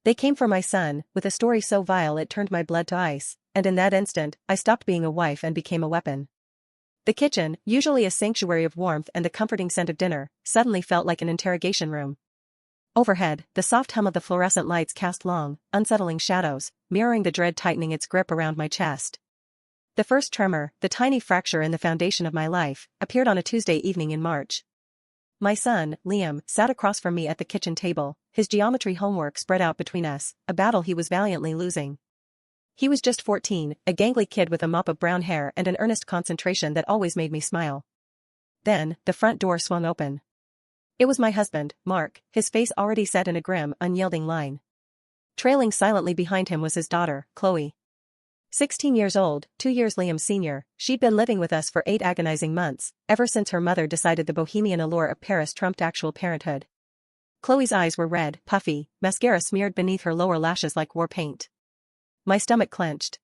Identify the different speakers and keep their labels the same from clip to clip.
Speaker 1: They came for my son, with a story so vile it turned my blood to ice, and in that instant, I stopped being a wife and became a weapon. The kitchen, usually a sanctuary of warmth and the comforting scent of dinner, suddenly felt like an interrogation room. Overhead, the soft hum of the fluorescent lights cast long, unsettling shadows, mirroring the dread tightening its grip around my chest. The first tremor, the tiny fracture in the foundation of my life, appeared on a Tuesday evening in March. My son, Liam, sat across from me at the kitchen table, his geometry homework spread out between us, a battle he was valiantly losing. He was just 14, a gangly kid with a mop of brown hair and an earnest concentration that always made me smile. Then, the front door swung open. It was my husband, Mark, his face already set in a grim, unyielding line. Trailing silently behind him was his daughter, Chloe. 16 years old, 2 years Liam's senior, she'd been living with us for 8 agonizing months, ever since her mother decided the bohemian allure of Paris trumped actual parenthood. Chloe's eyes were red, puffy, mascara smeared beneath her lower lashes like war paint. My stomach clenched.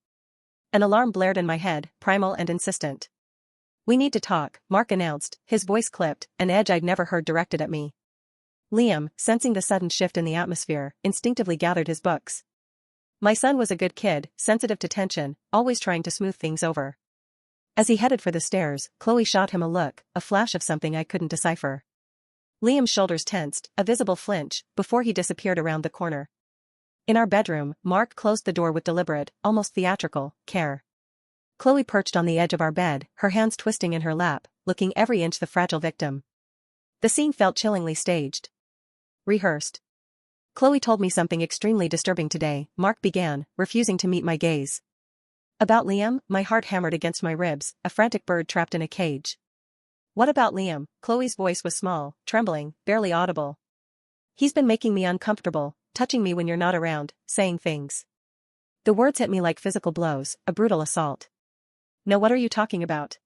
Speaker 1: An alarm blared in my head, primal and insistent. "We need to talk," Mark announced, his voice clipped, an edge I'd never heard directed at me. Liam, sensing the sudden shift in the atmosphere, instinctively gathered his books. My son was a good kid, sensitive to tension, always trying to smooth things over. As he headed for the stairs, Chloe shot him a look, a flash of something I couldn't decipher. Liam's shoulders tensed, a visible flinch, before he disappeared around the corner. In our bedroom, Mark closed the door with deliberate, almost theatrical, care. Chloe perched on the edge of our bed, her hands twisting in her lap, looking every inch the fragile victim. The scene felt chillingly staged. Rehearsed. "Chloe told me something extremely disturbing today," Mark began, refusing to meet my gaze. "About Liam?" My heart hammered against my ribs, a frantic bird trapped in a cage. "What about Liam?" Chloe's voice was small, trembling, barely audible. "He's been making me uncomfortable, touching me when you're not around, saying things." The words hit me like physical blows, a brutal assault. "No, what are you talking about?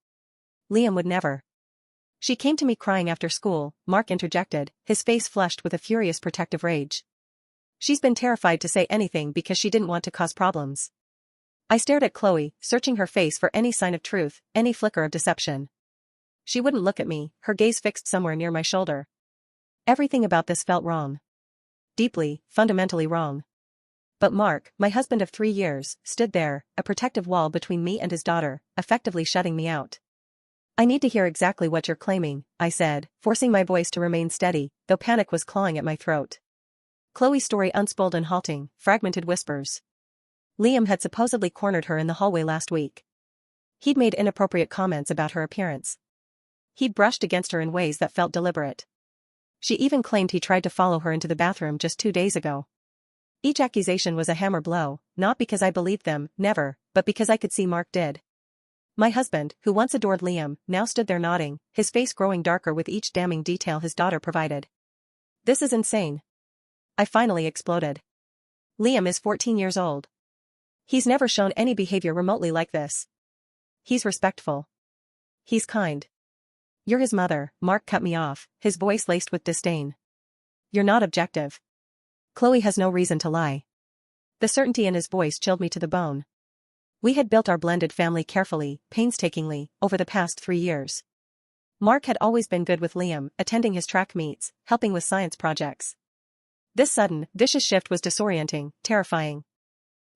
Speaker 1: Liam would never." "She came to me crying after school," Mark interjected, his face flushed with a furious protective rage. "She's been terrified to say anything because she didn't want to cause problems." I stared at Chloe, searching her face for any sign of truth, any flicker of deception. She wouldn't look at me, her gaze fixed somewhere near my shoulder. Everything about this felt wrong. Deeply, fundamentally wrong. But Mark, my husband of 3 years, stood there, a protective wall between me and his daughter, effectively shutting me out. "I need to hear exactly what you're claiming," I said, forcing my voice to remain steady, though panic was clawing at my throat. Chloe's story unspooled in halting, fragmented whispers. Liam had supposedly cornered her in the hallway last week. He'd made inappropriate comments about her appearance. He'd brushed against her in ways that felt deliberate. She even claimed he tried to follow her into the bathroom just 2 days ago. Each accusation was a hammer blow, not because I believed them, never, but because I could see Mark did. My husband, who once adored Liam, now stood there nodding, his face growing darker with each damning detail his daughter provided. "This is insane." I finally exploded. "Liam is 14 years old. He's never shown any behavior remotely like this. He's respectful. He's kind. You're his mother," Mark cut me off, his voice laced with disdain. "You're not objective. Chloe has no reason to lie." The certainty in his voice chilled me to the bone. We had built our blended family carefully, painstakingly, over the past 3 years. Mark had always been good with Liam, attending his track meets, helping with science projects. This sudden, vicious shift was disorienting, terrifying.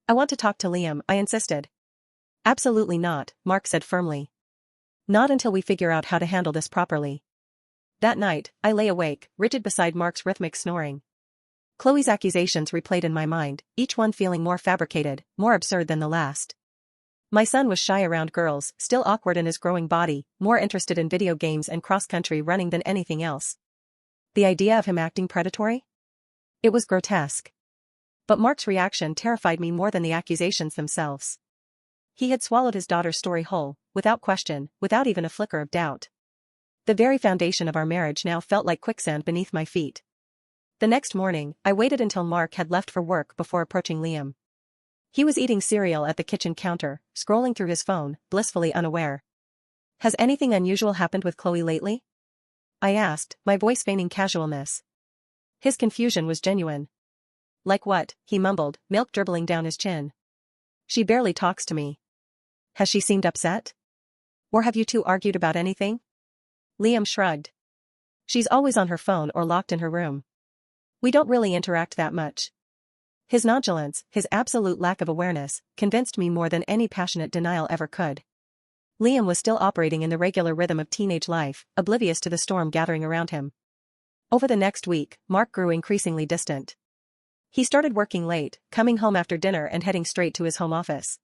Speaker 1: "I want to talk to Liam," I insisted. "Absolutely not," Mark said firmly. "Not until we figure out how to handle this properly." That night, I lay awake, rigid beside Mark's rhythmic snoring. Chloe's accusations replayed in my mind, each one feeling more fabricated, more absurd than the last. My son was shy around girls, still awkward in his growing body, more interested in video games and cross-country running than anything else. The idea of him acting predatory? It was grotesque. But Mark's reaction terrified me more than the accusations themselves. He had swallowed his daughter's story whole, without question, without even a flicker of doubt. The very foundation of our marriage now felt like quicksand beneath my feet. The next morning, I waited until Mark had left for work before approaching Liam. He was eating cereal at the kitchen counter, scrolling through his phone, blissfully unaware. "Has anything unusual happened with Chloe lately?" I asked, my voice feigning casualness. His confusion was genuine. "Like what?" he mumbled, milk dribbling down his chin. "She barely talks to me." "Has she seemed upset? Or have you two argued about anything?" Liam shrugged. "She's always on her phone or locked in her room. We don't really interact that much." His nonchalance, his absolute lack of awareness, convinced me more than any passionate denial ever could. Liam was still operating in the regular rhythm of teenage life, oblivious to the storm gathering around him. Over the next week, Mark grew increasingly distant. He started working late, coming home after dinner and heading straight to his home office.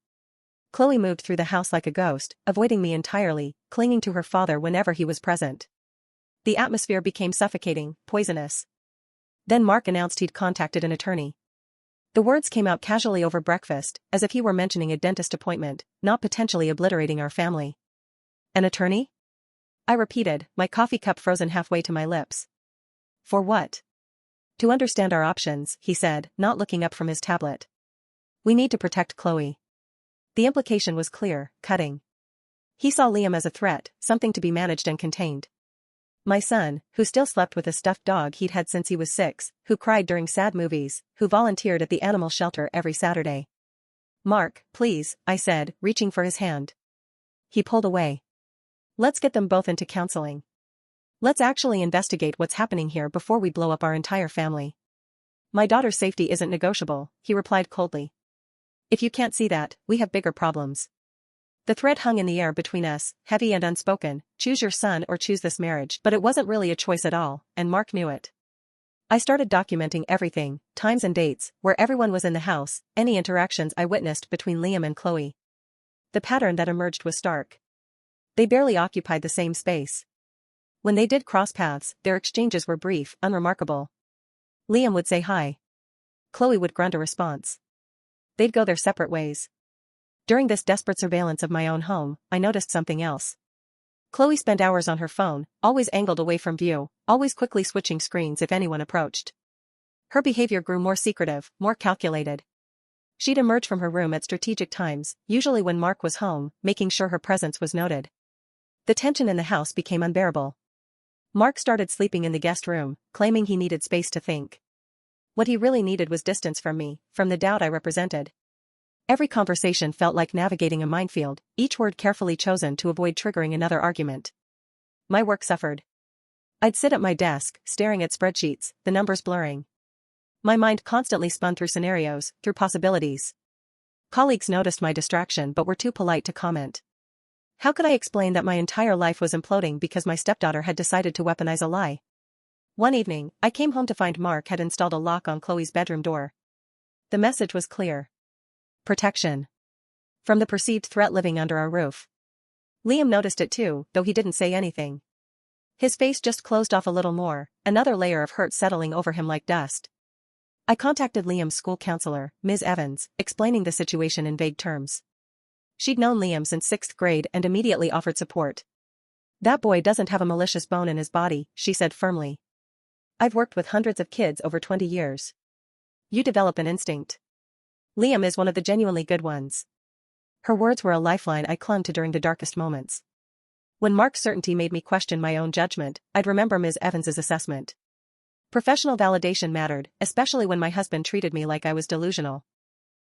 Speaker 1: Chloe moved through the house like a ghost, avoiding me entirely, clinging to her father whenever he was present. The atmosphere became suffocating, poisonous. Then Mark announced he'd contacted an attorney. The words came out casually over breakfast, as if he were mentioning a dentist appointment, not potentially obliterating our family. An attorney? I repeated, my coffee cup frozen halfway to my lips. For what? To understand our options, he said, not looking up from his tablet. We need to protect Chloe. The implication was clear, cutting. He saw Liam as a threat, something to be managed and contained. My son, who still slept with a stuffed dog he'd had since he was 6, who cried during sad movies, who volunteered at the animal shelter every Saturday. Mark, please, I said, reaching for his hand. He pulled away. Let's get them both into counseling. Let's actually investigate what's happening here before we blow up our entire family. My daughter's safety isn't negotiable, he replied coldly. If you can't see that, we have bigger problems. The thread hung in the air between us, heavy and unspoken, choose your son or choose this marriage, but it wasn't really a choice at all, and Mark knew it. I started documenting everything, times and dates, where everyone was in the house, any interactions I witnessed between Liam and Chloe. The pattern that emerged was stark. They barely occupied the same space. When they did cross paths, their exchanges were brief, unremarkable. Liam would say hi. Chloe would grunt a response. They'd go their separate ways. During this desperate surveillance of my own home, I noticed something else. Chloe spent hours on her phone, always angled away from view, always quickly switching screens if anyone approached. Her behavior grew more secretive, more calculated. She'd emerge from her room at strategic times, usually when Mark was home, making sure her presence was noted. The tension in the house became unbearable. Mark started sleeping in the guest room, claiming he needed space to think. What he really needed was distance from me, from the doubt I represented. Every conversation felt like navigating a minefield, each word carefully chosen to avoid triggering another argument. My work suffered. I'd sit at my desk, staring at spreadsheets, the numbers blurring. My mind constantly spun through scenarios, through possibilities. Colleagues noticed my distraction but were too polite to comment. How could I explain that my entire life was imploding because my stepdaughter had decided to weaponize a lie? One evening, I came home to find Mark had installed a lock on Chloe's bedroom door. The message was clear. Protection. From the perceived threat living under our roof. Liam noticed it too, though he didn't say anything. His face just closed off a little more, another layer of hurt settling over him like dust. I contacted Liam's school counselor, Ms. Evans, explaining the situation in vague terms. She'd known Liam since 6th grade and immediately offered support. That boy doesn't have a malicious bone in his body, she said firmly. I've worked with hundreds of kids over 20 years. You develop an instinct. Liam is one of the genuinely good ones. Her words were a lifeline I clung to during the darkest moments. When Mark's certainty made me question my own judgment, I'd remember Ms. Evans's assessment. Professional validation mattered, especially when my husband treated me like I was delusional.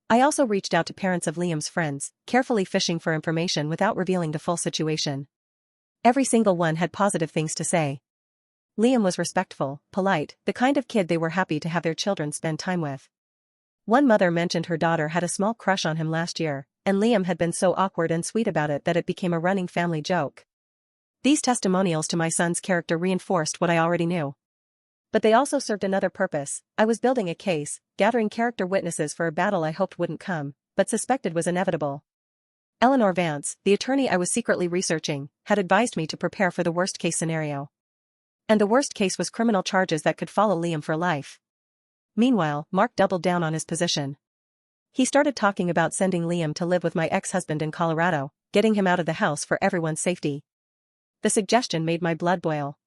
Speaker 1: I also reached out to parents of Liam's friends, carefully fishing for information without revealing the full situation. Every single one had positive things to say. Liam was respectful, polite, the kind of kid they were happy to have their children spend time with. One mother mentioned her daughter had a small crush on him last year, and Liam had been so awkward and sweet about it that it became a running family joke. These testimonials to my son's character reinforced what I already knew. But they also served another purpose. I was building a case, gathering character witnesses for a battle I hoped wouldn't come, but suspected was inevitable. Eleanor Vance, the attorney I was secretly researching, had advised me to prepare for the worst-case scenario. And the worst case was criminal charges that could follow Liam for life. Meanwhile, Mark doubled down on his position. He started talking about sending Liam to live with my ex-husband in Colorado, getting him out of the house for everyone's safety. The suggestion made my blood boil.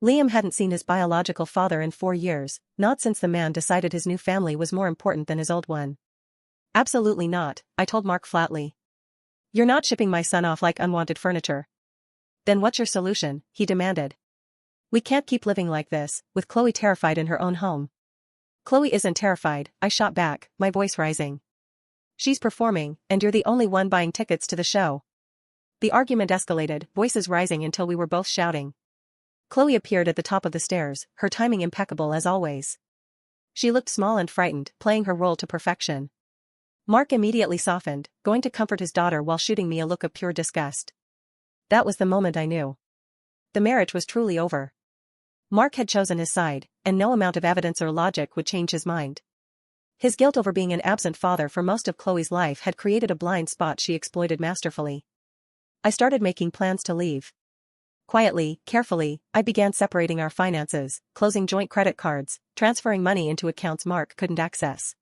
Speaker 1: Liam hadn't seen his biological father in 4 years, not since the man decided his new family was more important than his old one. Absolutely not, I told Mark flatly. You're not shipping my son off like unwanted furniture. Then what's your solution? He demanded. We can't keep living like this, with Chloe terrified in her own home. Chloe isn't terrified, I shot back, my voice rising. She's performing, and you're the only one buying tickets to the show. The argument escalated, voices rising until we were both shouting. Chloe appeared at the top of the stairs, her timing impeccable as always. She looked small and frightened, playing her role to perfection. Mark immediately softened, going to comfort his daughter while shooting me a look of pure disgust. That was the moment I knew. The marriage was truly over. Mark had chosen his side, and no amount of evidence or logic would change his mind. His guilt over being an absent father for most of Chloe's life had created a blind spot she exploited masterfully. I started making plans to leave. Quietly, carefully, I began separating our finances, closing joint credit cards, transferring money into accounts Mark couldn't access.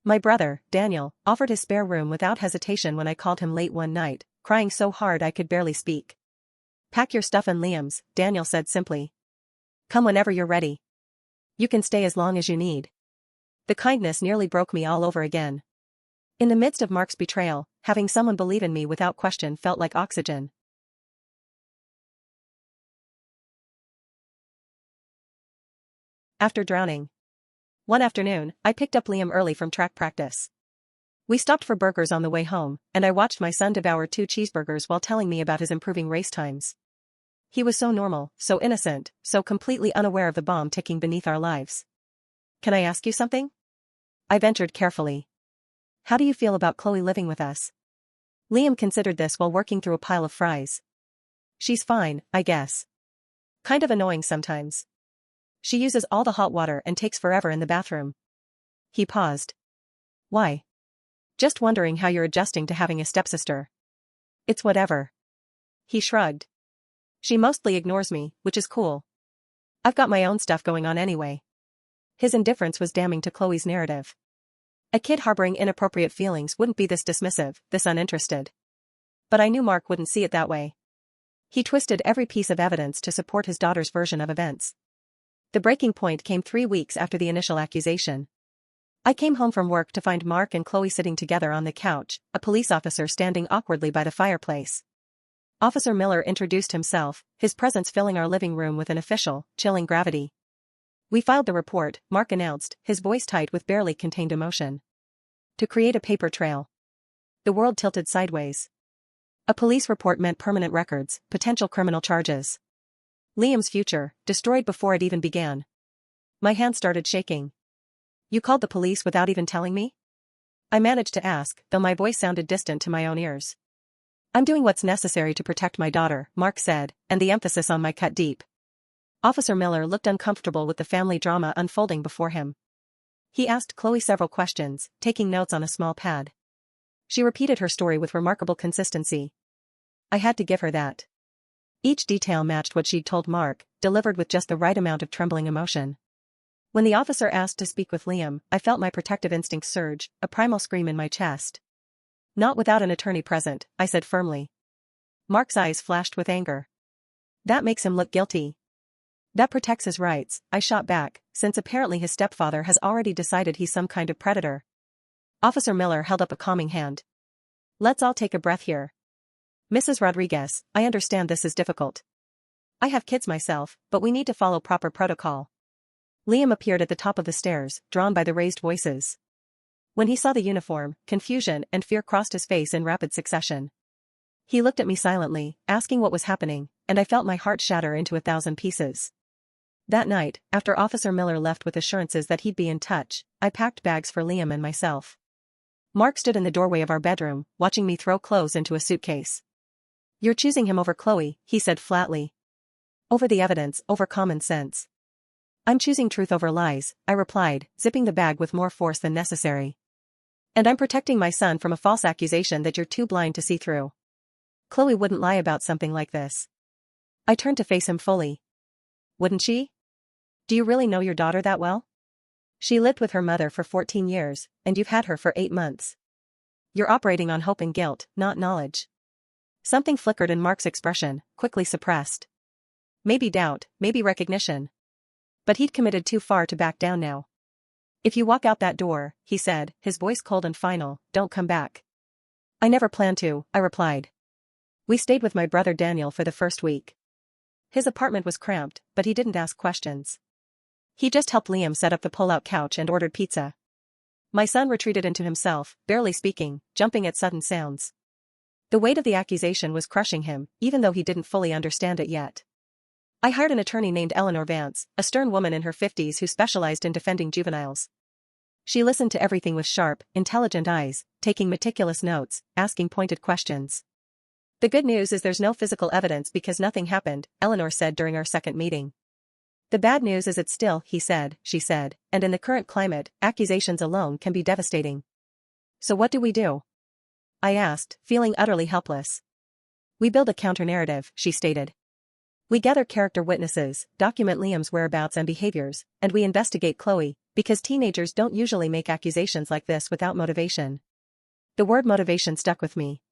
Speaker 1: My brother, Daniel, offered his spare room without hesitation when I called him late one night, crying so hard I could barely speak. "Pack your stuff in Liam's," Daniel said simply. "Come whenever you're ready. You can stay as long as you need." The kindness nearly broke me all over again. In the midst of Mark's betrayal, having someone believe in me without question felt like oxygen. After drowning. One afternoon, I picked up Liam early from track practice. We stopped for burgers on the way home, and I watched my son devour 2 cheeseburgers while telling me about his improving race times. He was so normal, so innocent, so completely unaware of the bomb ticking beneath our lives. "Can I ask you something?" I ventured carefully. "How do you feel about Chloe living with us?" Liam considered this while working through a pile of fries. "She's fine, I guess. Kind of annoying sometimes. She uses all the hot water and takes forever in the bathroom." He paused. "Why?" "Just wondering how you're adjusting to having a stepsister." "It's whatever." He shrugged. "She mostly ignores me, which is cool. I've got my own stuff going on anyway." His indifference was damning to Chloe's narrative. A kid harboring inappropriate feelings wouldn't be this dismissive, this uninterested. But I knew Mark wouldn't see it that way. He twisted every piece of evidence to support his daughter's version of events. The breaking point came 3 weeks after the initial accusation. I came home from work to find Mark and Chloe sitting together on the couch, a police officer standing awkwardly by the fireplace. Officer Miller introduced himself, his presence filling our living room with an official, chilling gravity. "We filed the report," Mark announced, his voice tight with barely contained emotion. "To create a paper trail." The world tilted sideways. A police report meant permanent records, potential criminal charges. Liam's future, destroyed before it even began. My hand started shaking. "You called the police without even telling me?" I managed to ask, though my voice sounded distant to my own ears. "I'm doing what's necessary to protect my daughter," Mark said, and the emphasis on my cut deep. Officer Miller looked uncomfortable with the family drama unfolding before him. He asked Chloe several questions, taking notes on a small pad. She repeated her story with remarkable consistency. I had to give her that. Each detail matched what she'd told Mark, delivered with just the right amount of trembling emotion. When the officer asked to speak with Liam, I felt my protective instincts surge, a primal scream in my chest. "Not without an attorney present," I said firmly. Mark's eyes flashed with anger. "That makes him look guilty." "That protects his rights," I shot back, since apparently his stepfather has already decided he's some kind of predator. Officer Miller held up a calming hand. "Let's all take a breath here. Mrs. Rodriguez, I understand this is difficult. I have kids myself, but we need to follow proper protocol." Liam appeared at the top of the stairs, drawn by the raised voices. When he saw the uniform, confusion and fear crossed his face in rapid succession. He looked at me silently, asking what was happening, and I felt my heart shatter into 1,000 pieces. That night, after Officer Miller left with assurances that he'd be in touch, I packed bags for Liam and myself. Mark stood in the doorway of our bedroom, watching me throw clothes into a suitcase. "You're choosing him over Chloe," he said flatly. "Over the evidence, over common sense." "I'm choosing truth over lies," I replied, zipping the bag with more force than necessary. "And I'm protecting my son from a false accusation that you're too blind to see through. Chloe wouldn't lie about something like this." I turned to face him fully. "Wouldn't she? Do you really know your daughter that well? She lived with her mother for 14 years, and you've had her for 8 months. You're operating on hope and guilt, not knowledge." Something flickered in Mark's expression, quickly suppressed. Maybe doubt, maybe recognition. But he'd committed too far to back down now. "If you walk out that door," he said, his voice cold and final, "don't come back." "I never planned to," I replied. We stayed with my brother Daniel for the first week. His apartment was cramped, but he didn't ask questions. He just helped Liam set up the pull-out couch and ordered pizza. My son retreated into himself, barely speaking, jumping at sudden sounds. The weight of the accusation was crushing him, even though he didn't fully understand it yet. I hired an attorney named Eleanor Vance, a stern woman in her 50s who specialized in defending juveniles. She listened to everything with sharp, intelligent eyes, taking meticulous notes, asking pointed questions. The good news is there's no physical evidence because nothing happened, Eleanor said during our second meeting. The bad news is it's still, she said, and in the current climate, accusations alone can be devastating. So what do we do? I asked, feeling utterly helpless. We build a counter-narrative, she stated. We gather character witnesses, document Liam's whereabouts and behaviors, and we investigate Chloe, because teenagers don't usually make accusations like this without motivation. The word motivation stuck with me.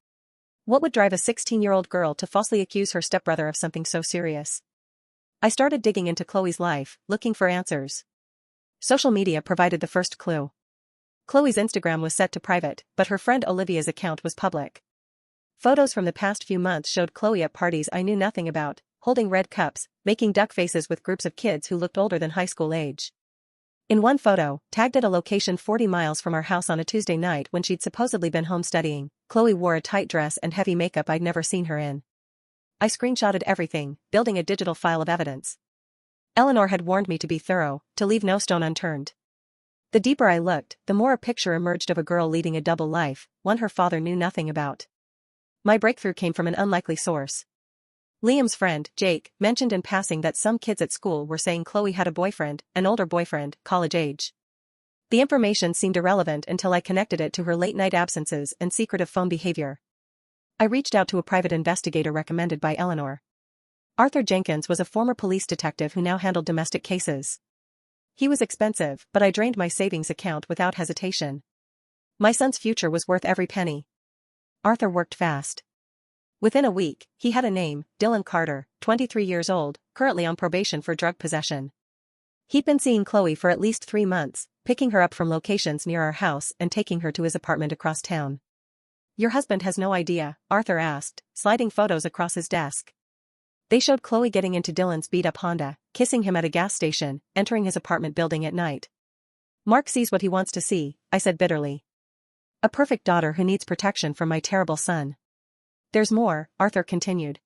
Speaker 1: What would drive a 16-year-old girl to falsely accuse her stepbrother of something so serious? I started digging into Chloe's life, looking for answers. Social media provided the first clue. Chloe's Instagram was set to private, but her friend Olivia's account was public. Photos from the past few months showed Chloe at parties I knew nothing about, holding red cups, making duck faces with groups of kids who looked older than high school age. In one photo, tagged at a location 40 miles from our house on a Tuesday night when she'd supposedly been home studying, Chloe wore a tight dress and heavy makeup I'd never seen her in. I screenshotted everything, building a digital file of evidence. Eleanor had warned me to be thorough, to leave no stone unturned. The deeper I looked, the more a picture emerged of a girl leading a double life, one her father knew nothing about. My breakthrough came from an unlikely source. Liam's friend, Jake, mentioned in passing that some kids at school were saying Chloe had a boyfriend, an older boyfriend, college age. The information seemed irrelevant until I connected it to her late-night absences and secretive phone behavior. I reached out to a private investigator recommended by Eleanor. Arthur Jenkins was a former police detective who now handled domestic cases. He was expensive, but I drained my savings account without hesitation. My son's future was worth every penny. Arthur worked fast. Within a week, he had a name, Dylan Carter, 23 years old, currently on probation for drug possession. He'd been seeing Chloe for at least 3 months, picking her up from locations near our house and taking her to his apartment across town. Your husband has no idea, Arthur asked, sliding photos across his desk. They showed Chloe getting into Dylan's beat-up Honda, kissing him at a gas station, entering his apartment building at night. Mark sees what he wants to see, I said bitterly. A perfect daughter who needs protection from my terrible son. There's more, Arthur continued.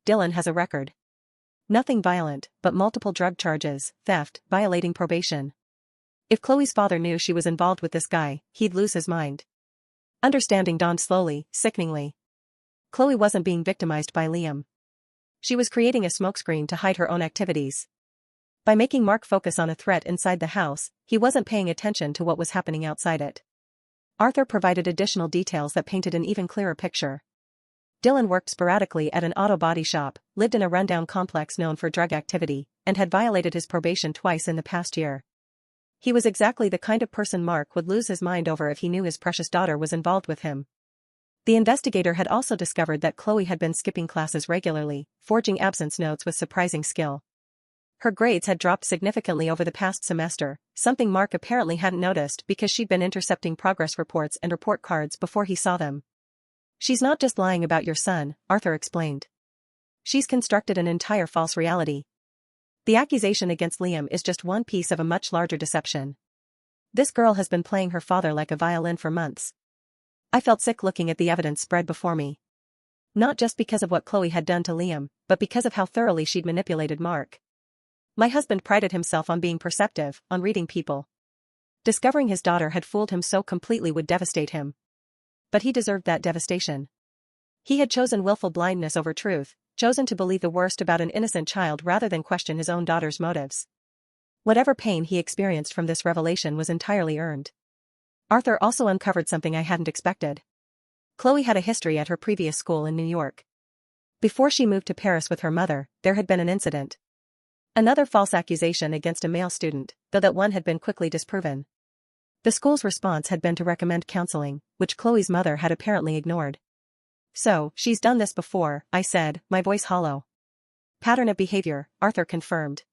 Speaker 1: Dylan has a record. Nothing violent, but multiple drug charges, theft, violating probation. If Chloe's father knew she was involved with this guy, he'd lose his mind. Understanding dawned slowly, sickeningly. Chloe wasn't being victimized by Liam. She was creating a smokescreen to hide her own activities. By making Mark focus on a threat inside the house, he wasn't paying attention to what was happening outside it. Arthur provided additional details that painted an even clearer picture. Dylan worked sporadically at an auto body shop, lived in a rundown complex known for drug activity, and had violated his probation twice in the past year. He was exactly the kind of person Mark would lose his mind over if he knew his precious daughter was involved with him. The investigator had also discovered that Chloe had been skipping classes regularly, forging absence notes with surprising skill. Her grades had dropped significantly over the past semester, something Mark apparently hadn't noticed because she'd been intercepting progress reports and report cards before he saw them. She's not just lying about your son, Arthur explained. She's constructed an entire false reality. The accusation against Liam is just one piece of a much larger deception. This girl has been playing her father like a violin for months. I felt sick looking at the evidence spread before me. Not just because of what Chloe had done to Liam, but because of how thoroughly she'd manipulated Mark. My husband prided himself on being perceptive, on reading people. Discovering his daughter had fooled him so completely would devastate him. But he deserved that devastation. He had chosen willful blindness over truth, chosen to believe the worst about an innocent child rather than question his own daughter's motives. Whatever pain he experienced from this revelation was entirely earned. Arthur also uncovered something I hadn't expected. Chloe had a history at her previous school in New York. Before she moved to Paris with her mother, there had been an incident. Another false accusation against a male student, though that one had been quickly disproven. The school's response had been to recommend counseling, which Chloe's mother had apparently ignored. So, she's done this before, I said, my voice hollow. Pattern of behavior, Arthur confirmed.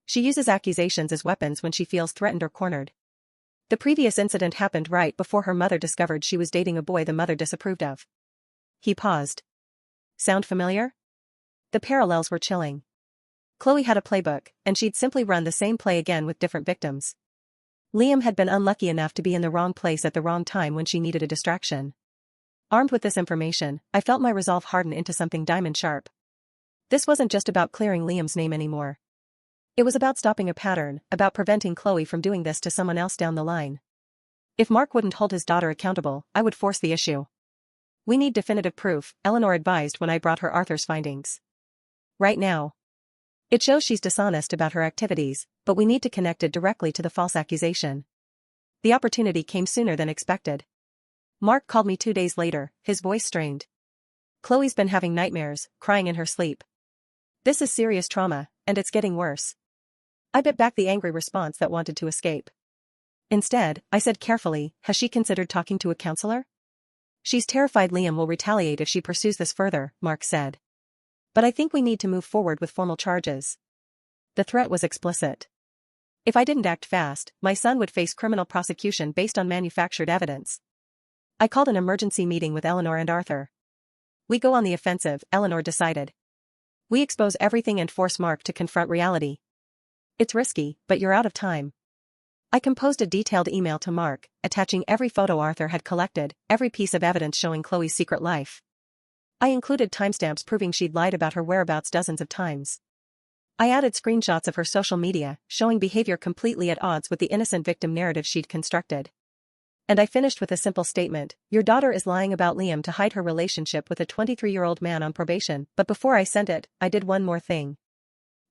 Speaker 1: She uses accusations as weapons when she feels threatened or cornered. The previous incident happened right before her mother discovered she was dating a boy the mother disapproved of. He paused. Sound familiar? The parallels were chilling. Chloe had a playbook, and she'd simply run the same play again with different victims. Liam had been unlucky enough to be in the wrong place at the wrong time when she needed a distraction. Armed with this information, I felt my resolve harden into something diamond sharp. This wasn't just about clearing Liam's name anymore. It was about stopping a pattern, about preventing Chloe from doing this to someone else down the line. If Mark wouldn't hold his daughter accountable, I would force the issue. We need definitive proof, Eleanor advised when I brought her Arthur's findings. Right now. It shows she's dishonest about her activities, but we need to connect it directly to the false accusation. The opportunity came sooner than expected. Mark called me 2 days later, his voice strained. Chloe's been having nightmares, crying in her sleep. This is serious trauma, and it's getting worse. I bit back the angry response that wanted to escape. Instead, I said carefully, has she considered talking to a counselor? She's terrified Liam will retaliate if she pursues this further, Mark said. But I think we need to move forward with formal charges. The threat was explicit. If I didn't act fast, my son would face criminal prosecution based on manufactured evidence. I called an emergency meeting with Eleanor and Arthur. We go on the offensive, Eleanor decided. We expose everything and force Mark to confront reality. It's risky, but you're out of time. I composed a detailed email to Mark, attaching every photo Arthur had collected, every piece of evidence showing Chloe's secret life. I included timestamps proving she'd lied about her whereabouts dozens of times. I added screenshots of her social media, showing behavior completely at odds with the innocent victim narrative she'd constructed. And I finished with a simple statement, your daughter is lying about Liam to hide her relationship with a 23-year-old man on probation, but before I sent it, I did one more thing.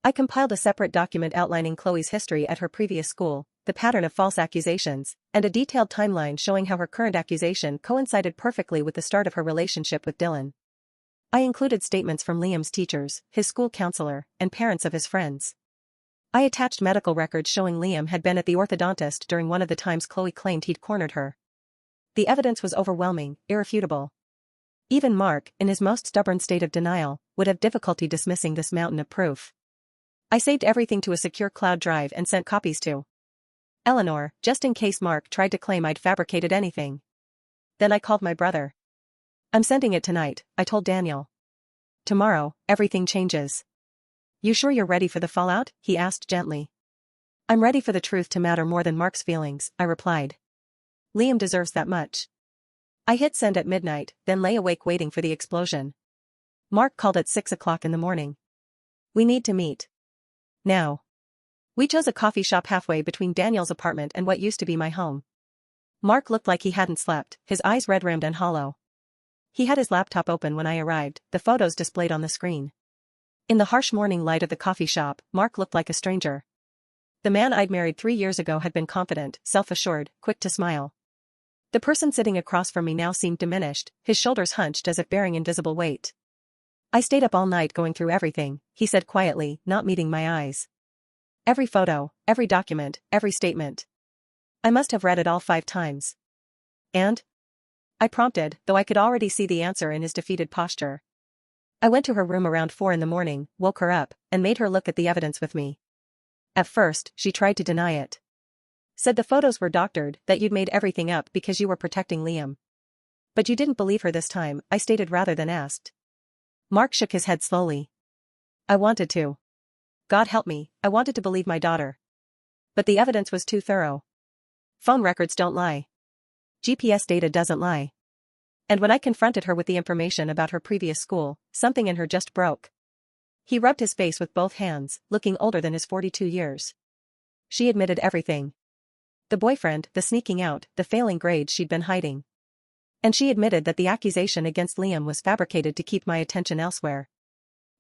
Speaker 1: I compiled a separate document outlining Chloe's history at her previous school, the pattern of false accusations, and a detailed timeline showing how her current accusation coincided perfectly with the start of her relationship with Dylan. I included statements from Liam's teachers, his school counselor, and parents of his friends. I attached medical records showing Liam had been at the orthodontist during one of the times Chloe claimed he'd cornered her. The evidence was overwhelming, irrefutable. Even Mark, in his most stubborn state of denial, would have difficulty dismissing this mountain of proof. I saved everything to a secure cloud drive and sent copies to Eleanor, just in case Mark tried to claim I'd fabricated anything. Then I called my brother. I'm sending it tonight, I told Daniel. Tomorrow, everything changes. You sure you're ready for the fallout? He asked gently. I'm ready for the truth to matter more than Mark's feelings, I replied. Liam deserves that much. I hit send at midnight, then lay awake waiting for the explosion. Mark called at 6 o'clock in the morning. We need to meet. Now. We chose a coffee shop halfway between Daniel's apartment and what used to be my home. Mark looked like he hadn't slept, his eyes red-rimmed and hollow. He had his laptop open when I arrived, the photos displayed on the screen. In the harsh morning light of the coffee shop, Mark looked like a stranger. The man I'd married 3 years ago had been confident, self-assured, quick to smile. The person sitting across from me now seemed diminished, his shoulders hunched as if bearing invisible weight. I stayed up all night going through everything, he said quietly, not meeting my eyes. Every photo, every document, every statement. I must have read it all 5 times. And? I prompted, though I could already see the answer in his defeated posture. I went to her room around 4 in the morning, woke her up, and made her look at the evidence with me. At first, she tried to deny it. Said the photos were doctored, that you'd made everything up because you were protecting Liam. But you didn't believe her this time, I stated rather than asked. Mark shook his head slowly. I wanted to. God help me, I wanted to believe my daughter. But the evidence was too thorough. Phone records don't lie. GPS data doesn't lie. And when I confronted her with the information about her previous school, something in her just broke. He rubbed his face with both hands, looking older than his 42 years. She admitted everything. The boyfriend, the sneaking out, the failing grades she'd been hiding. And she admitted that the accusation against Liam was fabricated to keep my attention elsewhere.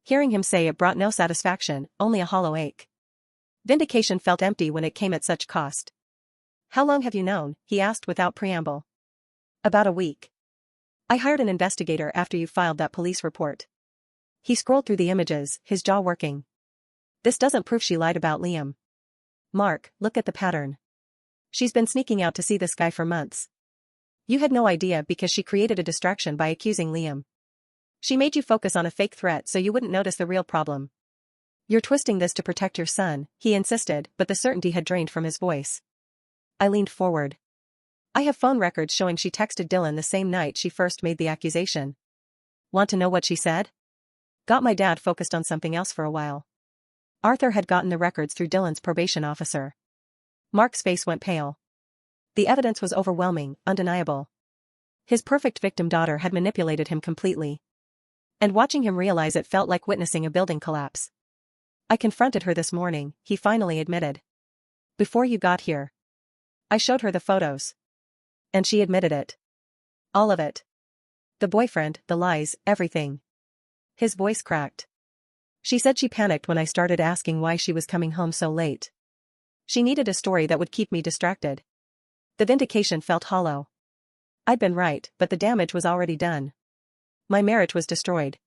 Speaker 1: Hearing him say it brought no satisfaction, only a hollow ache. Vindication felt empty when it came at such cost. How long have you known? He asked without preamble. About a week. I hired an investigator after you filed that police report. He scrolled through the images, his jaw working. This doesn't prove she lied about Liam. Mark, look at the pattern. She's been sneaking out to see this guy for months. You had no idea because she created a distraction by accusing Liam. She made you focus on a fake threat so you wouldn't notice the real problem. You're twisting this to protect your son, he insisted, but the certainty had drained from his voice. I leaned forward. I have phone records showing she texted Dylan the same night she first made the accusation. Want to know what she said? Got my dad focused on something else for a while. Arthur had gotten the records through Dylan's probation officer. Mark's face went pale. The evidence was overwhelming, undeniable. His perfect victim daughter had manipulated him completely. And watching him realize it felt like witnessing a building collapse. I confronted her this morning, he finally admitted. Before you got here. I showed her the photos. And she admitted it. All of it. The boyfriend, the lies, everything. His voice cracked. She said she panicked when I started asking why she was coming home so late. She needed a story that would keep me distracted. The vindication felt hollow. I'd been right, but the damage was already done. My marriage was destroyed.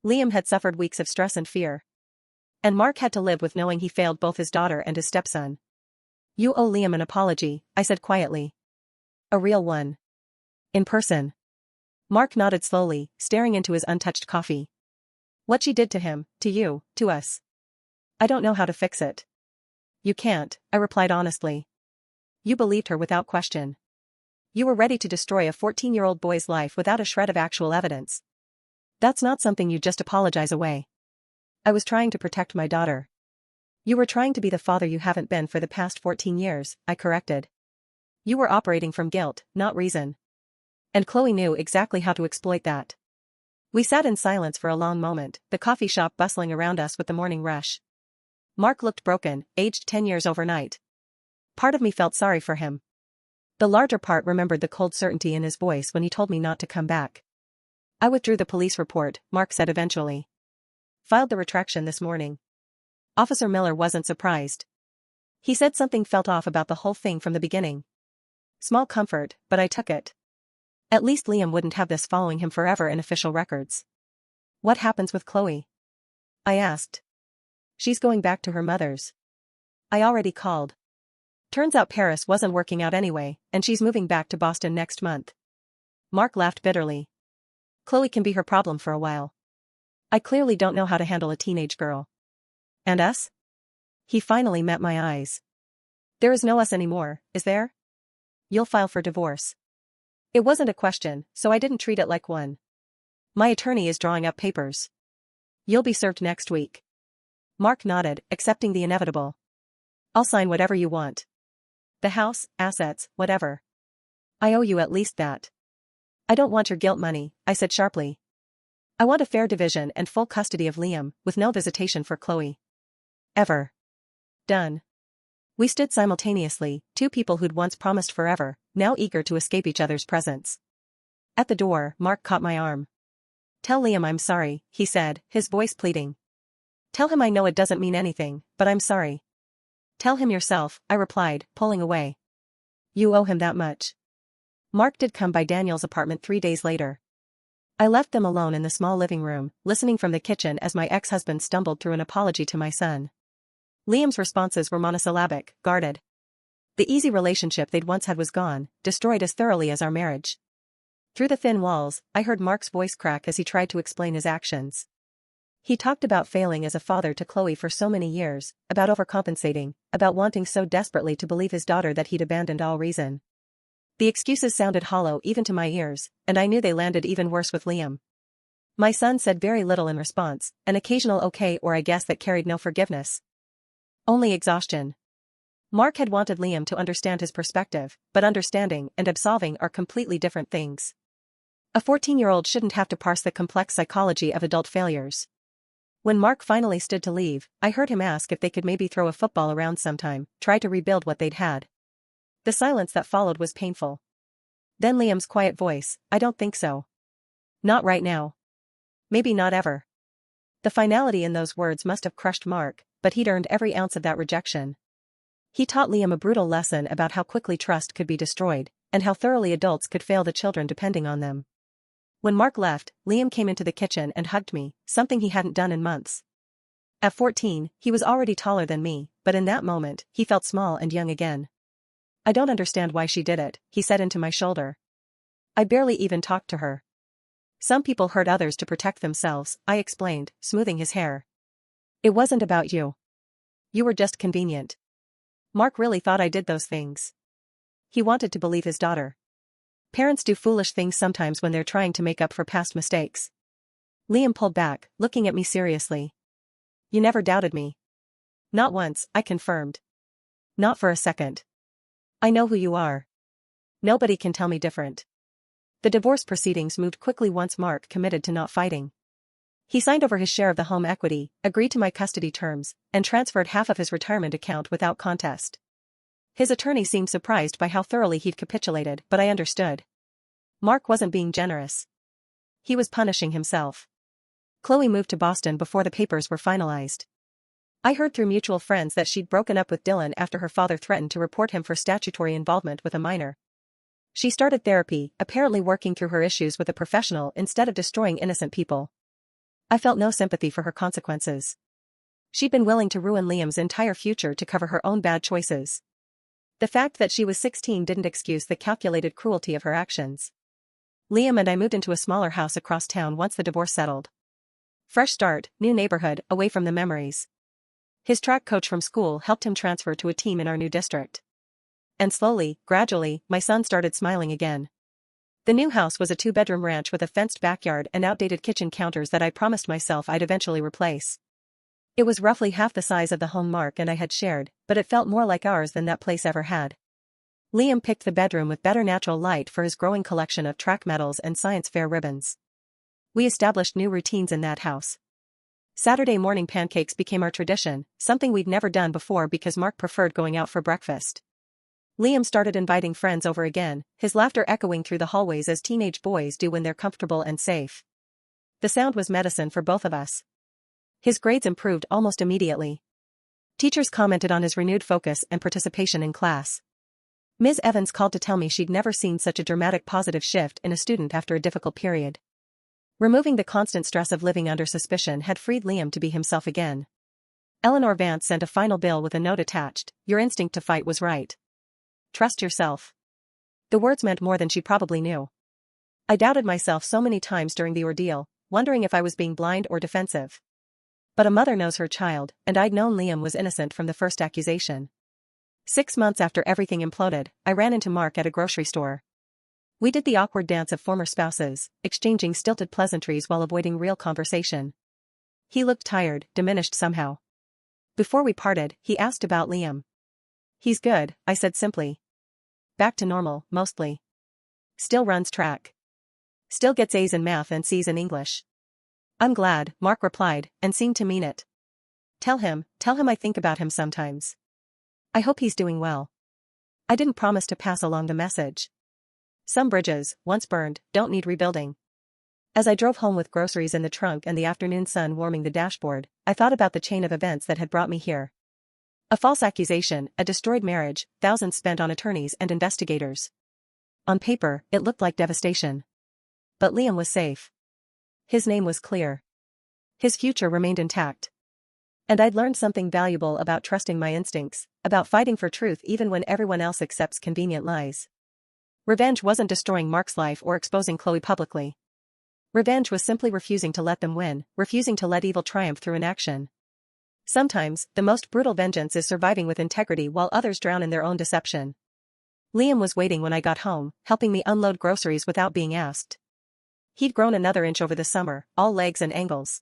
Speaker 1: Liam had suffered weeks of stress and fear. And Mark had to live with knowing he failed both his daughter and his stepson. You owe Liam an apology, I said quietly. A real one. In person. Mark nodded slowly, staring into his untouched coffee. What she did to him, to you, to us. I don't know how to fix it. You can't, I replied honestly. You believed her without question. You were ready to destroy a 14-year-old boy's life without a shred of actual evidence. That's not something you just apologize away. I was trying to protect my daughter. You were trying to be the father you haven't been for the past 14 years, I corrected. You were operating from guilt, not reason. And Chloe knew exactly how to exploit that. We sat in silence for a long moment, the coffee shop bustling around us with the morning rush. Mark looked broken, aged 10 years overnight. Part of me felt sorry for him. The larger part remembered the cold certainty in his voice when he told me not to come back. I withdrew the police report, Mark said eventually. Filed the retraction this morning. Officer Miller wasn't surprised. He said something felt off about the whole thing from the beginning. Small comfort, but I took it. At least Liam wouldn't have this following him forever in official records. What happens with Chloe? I asked. She's going back to her mother's. I already called. Turns out Paris wasn't working out anyway, and she's moving back to Boston next month. Mark laughed bitterly. Chloe can be her problem for a while. I clearly don't know how to handle a teenage girl. And us? He finally met my eyes. There is no us anymore, is there? You'll file for divorce. It wasn't a question, so I didn't treat it like one. My attorney is drawing up papers. You'll be served next week. Mark nodded, accepting the inevitable. I'll sign whatever you want. The house, assets, whatever. I owe you at least that. I don't want your guilt money, I said sharply. I want a fair division and full custody of Liam, with no visitation for Chloe. Ever. Done. We stood simultaneously, two people who'd once promised forever, now eager to escape each other's presence. At the door, Mark caught my arm. Tell Liam I'm sorry, he said, his voice pleading. Tell him I know it doesn't mean anything, but I'm sorry. Tell him yourself, I replied, pulling away. You owe him that much. Mark did come by Daniel's apartment 3 days later. I left them alone in the small living room, listening from the kitchen as my ex-husband stumbled through an apology to my son. Liam's responses were monosyllabic, guarded. The easy relationship they'd once had was gone, destroyed as thoroughly as our marriage. Through the thin walls, I heard Mark's voice crack as he tried to explain his actions. He talked about failing as a father to Chloe for so many years, about overcompensating, about wanting so desperately to believe his daughter that he'd abandoned all reason. The excuses sounded hollow even to my ears, and I knew they landed even worse with Liam. My son said very little in response, an occasional okay or I guess that carried no forgiveness. Only exhaustion. Mark had wanted Liam to understand his perspective, but understanding and absolving are completely different things. A 14-year-old shouldn't have to parse the complex psychology of adult failures. When Mark finally stood to leave, I heard him ask if they could maybe throw a football around sometime, try to rebuild what they'd had. The silence that followed was painful. Then Liam's quiet voice, I don't think so. Not right now. Maybe not ever. The finality in those words must have crushed Mark, but he'd earned every ounce of that rejection. He taught Liam a brutal lesson about how quickly trust could be destroyed, and how thoroughly adults could fail the children depending on them. When Mark left, Liam came into the kitchen and hugged me, something he hadn't done in months. At 14, he was already taller than me, but in that moment, he felt small and young again. I don't understand why she did it, he said into my shoulder. I barely even talked to her. Some people hurt others to protect themselves, I explained, smoothing his hair. It wasn't about you. You were just convenient. Mark really thought I did those things. He wanted to believe his daughter. Parents do foolish things sometimes when they're trying to make up for past mistakes. Liam pulled back, looking at me seriously. You never doubted me. Not once, I confirmed. Not for a second. I know who you are. Nobody can tell me different. The divorce proceedings moved quickly once Mark committed to not fighting. He signed over his share of the home equity, agreed to my custody terms, and transferred half of his retirement account without contest. His attorney seemed surprised by how thoroughly he'd capitulated, but I understood. Mark wasn't being generous. He was punishing himself. Chloe moved to Boston before the papers were finalized. I heard through mutual friends that she'd broken up with Dylan after her father threatened to report him for statutory involvement with a minor. She started therapy, apparently working through her issues with a professional instead of destroying innocent people. I felt no sympathy for her consequences. She'd been willing to ruin Liam's entire future to cover her own bad choices. The fact that she was 16 didn't excuse the calculated cruelty of her actions. Liam and I moved into a smaller house across town once the divorce settled. Fresh start, new neighborhood, away from the memories. His track coach from school helped him transfer to a team in our new district. And slowly, gradually, my son started smiling again. The new house was a 2-bedroom ranch with a fenced backyard and outdated kitchen counters that I promised myself I'd eventually replace. It was roughly half the size of the home Mark and I had shared, but it felt more like ours than that place ever had. Liam picked the bedroom with better natural light for his growing collection of track medals and science fair ribbons. We established new routines in that house. Saturday morning pancakes became our tradition, something we'd never done before because Mark preferred going out for breakfast. Liam started inviting friends over again, his laughter echoing through the hallways as teenage boys do when they're comfortable and safe. The sound was medicine for both of us. His grades improved almost immediately. Teachers commented on his renewed focus and participation in class. Ms. Evans called to tell me she'd never seen such a dramatic positive shift in a student after a difficult period. Removing the constant stress of living under suspicion had freed Liam to be himself again. Eleanor Vance sent a final bill with a note attached: "Your instinct to fight was right. Trust yourself." The words meant more than she probably knew. I doubted myself so many times during the ordeal, wondering if I was being blind or defensive. But a mother knows her child, and I'd known Liam was innocent from the first accusation. 6 months after everything imploded, I ran into Mark at a grocery store. We did the awkward dance of former spouses, exchanging stilted pleasantries while avoiding real conversation. He looked tired, diminished somehow. Before we parted, he asked about Liam. "He's good," I said simply. "Back to normal, mostly. Still runs track. Still gets A's in math and C's in English." "I'm glad," Mark replied, and seemed to mean it. Tell him I think about him sometimes. I hope he's doing well." I didn't promise to pass along the message. Some bridges, once burned, don't need rebuilding. As I drove home with groceries in the trunk and the afternoon sun warming the dashboard, I thought about the chain of events that had brought me here. A false accusation, a destroyed marriage, thousands spent on attorneys and investigators. On paper, it looked like devastation. But Liam was safe. His name was clear. His future remained intact. And I'd learned something valuable about trusting my instincts, about fighting for truth even when everyone else accepts convenient lies. Revenge wasn't destroying Mark's life or exposing Chloe publicly. Revenge was simply refusing to let them win, refusing to let evil triumph through inaction. Sometimes, the most brutal vengeance is surviving with integrity while others drown in their own deception. Liam was waiting when I got home, helping me unload groceries without being asked. He'd grown another inch over the summer, all legs and angles.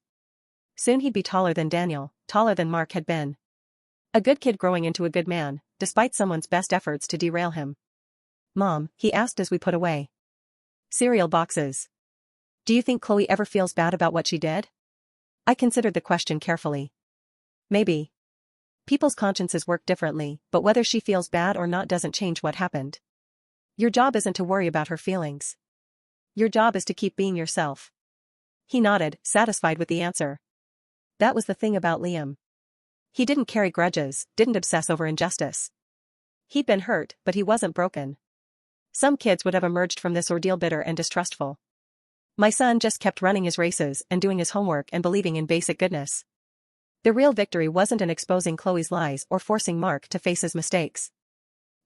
Speaker 1: Soon he'd be taller than Daniel, taller than Mark had been. A good kid growing into a good man, despite someone's best efforts to derail him. "Mom," he asked as we put away cereal boxes, "do you think Chloe ever feels bad about what she did?" I considered the question carefully. Maybe. People's consciences work differently, but whether she feels bad or not doesn't change what happened. Your job isn't to worry about her feelings. Your job is to keep being yourself. He nodded, satisfied with the answer. That was the thing about Liam. He didn't carry grudges, didn't obsess over injustice. He'd been hurt, but he wasn't broken. Some kids would have emerged from this ordeal bitter and distrustful. My son just kept running his races and doing his homework and believing in basic goodness. The real victory wasn't in exposing Chloe's lies or forcing Mark to face his mistakes.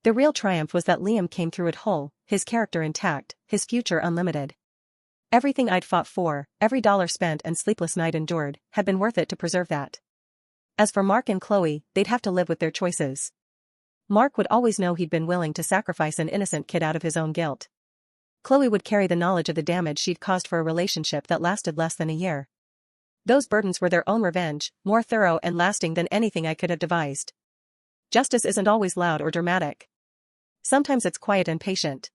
Speaker 1: The real triumph was that Liam came through it whole, his character intact, his future unlimited. Everything I'd fought for, every dollar spent and sleepless night endured, had been worth it to preserve that. As for Mark and Chloe, they'd have to live with their choices. Mark would always know he'd been willing to sacrifice an innocent kid out of his own guilt. Chloe would carry the knowledge of the damage she'd caused for a relationship that lasted less than a year. Those burdens were their own revenge, more thorough and lasting than anything I could have devised. Justice isn't always loud or dramatic. Sometimes it's quiet and patient.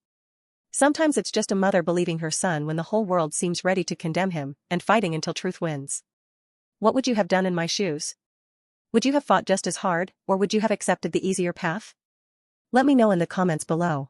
Speaker 1: Sometimes it's just a mother believing her son when the whole world seems ready to condemn him, and fighting until truth wins. What would you have done in my shoes? Would you have fought just as hard, or would you have accepted the easier path? Let me know in the comments below.